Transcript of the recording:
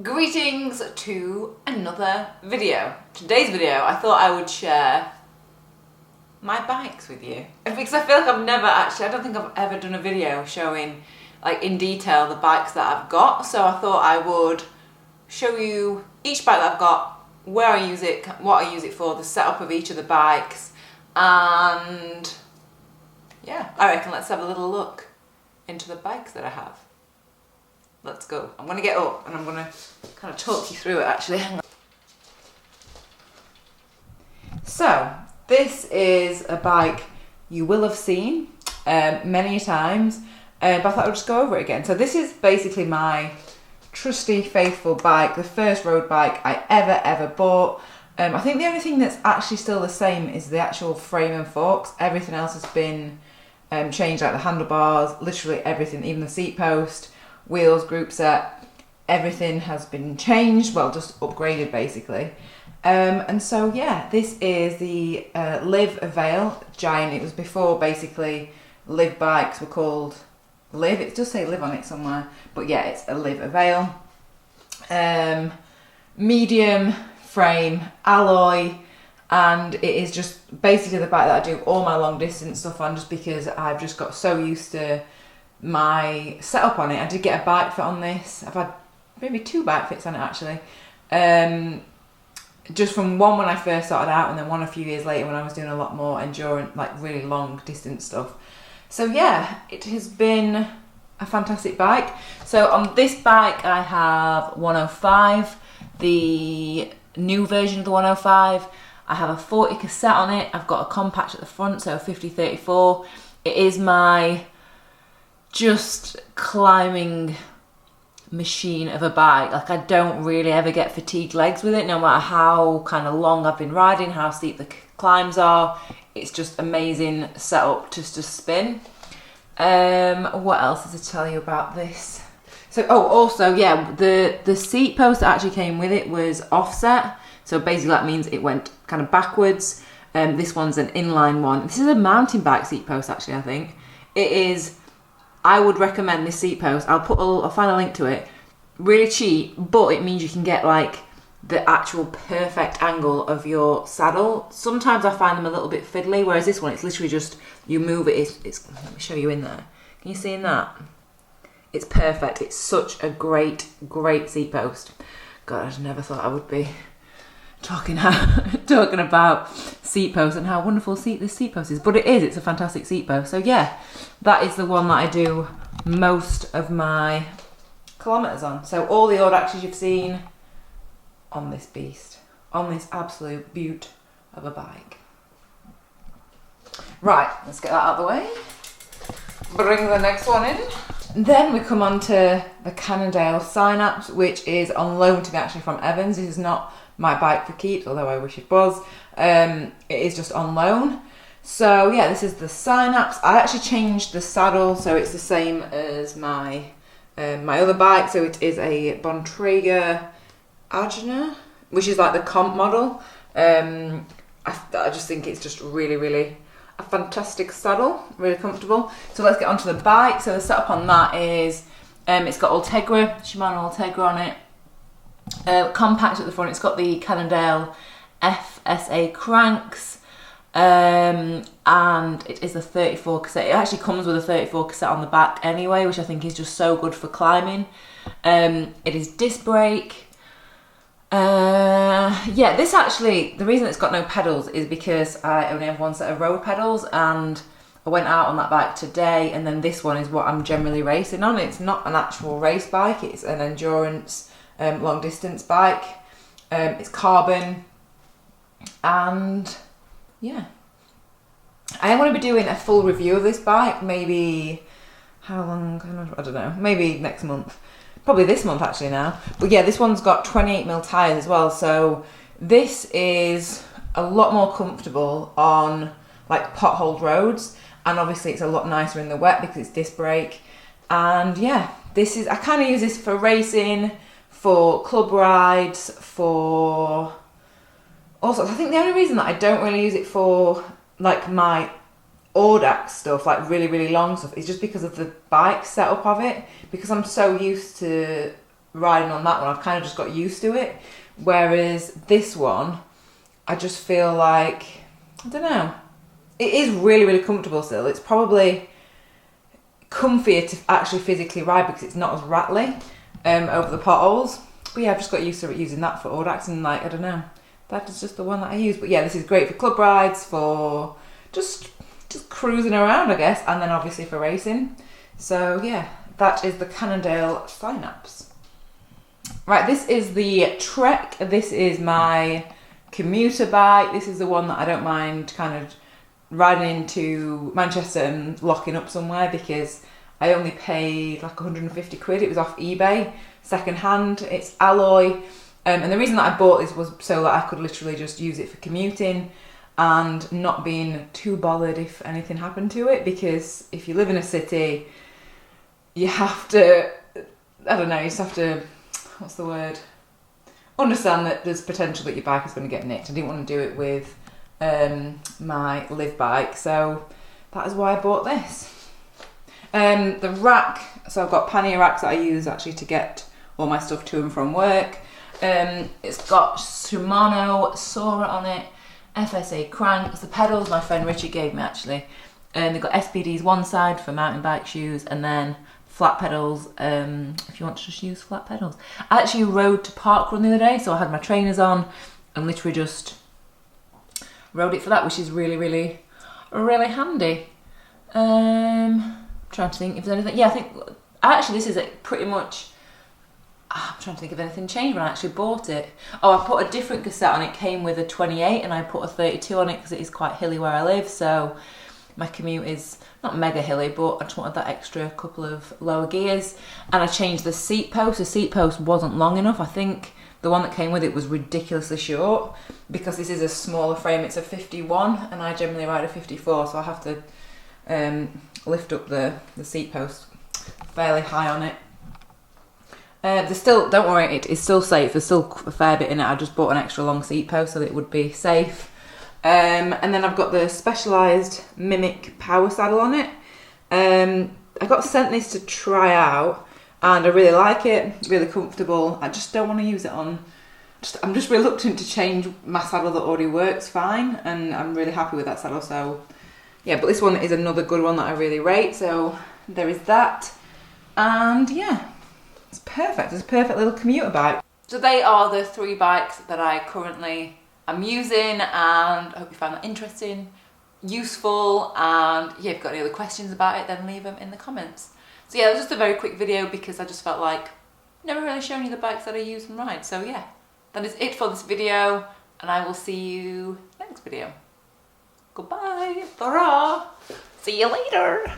Greetings to another video. Today's video, I thought I would share my bikes with you. Because I feel like I don't think I've ever done a video showing like in detail the bikes that I've got. So I thought I would show you each bike that I've got, where I use it, what I use it for, the setup of each of the bikes, and yeah, I reckon let's have a little look into the bikes that I have. Let's go. I'm going to get up and I'm going to kind of talk you through it actually. Hang on. So, this is a bike you will have seen many times, but I thought I would just go over it again. So this is basically my trusty, faithful bike, the first road bike I ever bought. I think the only thing that's actually still the same is the actual frame and forks. Everything else has been changed, like the handlebars, literally everything, even the seat post, wheels, group set, everything has been changed, well, just upgraded basically. And so yeah, this is the Avail Giant. It was before basically Liv bikes were called Liv. It does say Liv on it somewhere, but yeah, it's a Avail. Medium frame, alloy, and it is just basically the bike that I do all my long distance stuff on, just because I've just got so used to my setup on it. I did get a bike fit on this. I've had maybe 2 bike fits on it actually. Just from one when I first started out, and then one a few years later when I was doing a lot more endurance, like really long distance stuff. So yeah, it has been a fantastic bike. So on this bike I have 105, the new version of the 105. I have a 40 cassette on it. I've got a compact at the front, so a 50-34. It is my just climbing machine of a bike. Like, I don't really ever get fatigued legs with it, no matter how kind of long I've been riding, how steep the climbs are. It's just amazing setup just to spin. What else is to tell you about this? So, also, yeah, the seat post that actually came with it was offset. So basically that means it went kind of backwards. This one's an inline one. This is a mountain bike seat post actually, I think. It is. I would recommend this seat post. I'll find a link to it. Really cheap, but it means you can get like the actual perfect angle of your saddle. Sometimes I find them a little bit fiddly, whereas this one, it's literally just, you move it, it's let me show you in there. Can you see in that? It's perfect. It's such a great seat post. God, I never thought I would be talking about seat posts and how wonderful this seat post is, but it's a fantastic seat post. So yeah, that is the one that I do most of my kilometers on. So all the odd axes you've seen on this beast, on this absolute beaut of a bike. Right, let's get that out of the way. Bring the next one in. Then we come on to the Cannondale Synapse, which is on loan to me actually from Evans. This is not my bike for keeps, although I wish it was. It is just on loan. So yeah, this is the Synapse. I actually changed the saddle, so it's the same as my my other bike. So it is a Bontrager Agena, which is like the comp model. I just think it's just really a fantastic saddle, really comfortable. So let's get onto the bike. So the setup on that is, it's got Ultegra, Shimano Ultegra on it. Compact at the front. It's got the Cannondale FSA cranks, and it is a 34 cassette. It actually comes with a 34 cassette on the back anyway, which I think is just so good for climbing. It is disc brake. Yeah, this actually, the reason it's got no pedals is because I only have one set of road pedals, and I went out on that bike today, and then this one is what I'm generally racing on. It's not an actual race bike, it's an endurance long distance bike. It's carbon, and yeah, I am going to be doing a full review of this bike. Maybe how long? I don't know. Maybe next month. Probably this month actually now. But yeah, this one's got 28mm tyres as well. So this is a lot more comfortable on like potholed roads, and obviously it's a lot nicer in the wet because it's disc brake. And yeah, I kind of use this for racing, for club rides, for all sorts. I think the only reason that I don't really use it for like my Audax stuff, like really long stuff, is just because of the bike setup of it, because I'm so used to riding on that one, I've kind of just got used to it. Whereas this one, I just feel like, I don't know, it is really, really comfortable still. It's probably comfier to actually physically ride because it's not as rattly over the potholes. But yeah, I've just got used to it using that for Audax, and like, I don't know, that is just the one that I use. But yeah, this is great for club rides, for just cruising around, I guess, and then obviously for racing. So yeah, that is the Cannondale Synapse. Right, this is the Trek. This is my commuter bike. This is the one that I don't mind kind of riding into Manchester and locking up somewhere, because I only paid like 150 quid. It was off eBay, second hand. It's alloy. And the reason that I bought this was so that I could literally just use it for commuting and not being too bothered if anything happened to it, because if you live in a city, you have to, I don't know, you just have to, what's the word? Understand that there's potential that your bike is going to get nicked. I didn't want to do it with my live bike, so that is why I bought this. The rack, so I've got pannier racks that I use actually to get all my stuff to and from work. It's got Shimano Sora on it, FSA cranks, the pedals my friend Richard gave me actually. They've got SPDs one side for mountain bike shoes, and then flat pedals if you want to just use flat pedals. I actually rode to parkrun the other day, so I had my trainers on and literally just rode it for that, which is really, really, really handy. Trying to think if there's anything. Yeah, I think actually this is pretty much, I'm trying to think if anything changed when I actually bought it. Oh, I put a different cassette on. It came with a 28 and I put a 32 on it because it is quite hilly where I live, so my commute is not mega hilly, but I just wanted that extra couple of lower gears. And I changed the seat post. The seat post wasn't long enough. I think the one that came with it was ridiculously short, because this is a smaller frame. It's a 51 and I generally ride a 54, so I have to lift up the seat post fairly high on it. There's still, don't worry, it is still safe. There's still a fair bit in it. I just bought an extra long seat post so that it would be safe. And then I've got the Specialized Mimic power saddle on it. I got sent this to try out and I really like it, really comfortable. I just don't want to use it on, I'm just reluctant to change my saddle that already works fine, and I'm really happy with that saddle. So yeah, but this one is another good one that I really rate, so there is that. And yeah, it's perfect. It's a perfect little commuter bike. So they are the 3 bikes that I currently am using, and I hope you found that interesting, useful, and yeah, if you've got any other questions about it, then leave them in the comments. So yeah, it was just a very quick video because I just felt like I've never really shown you the bikes that I use and ride. So yeah, that is it for this video, and I will see you next video. Goodbye. Ta-ra. See you later.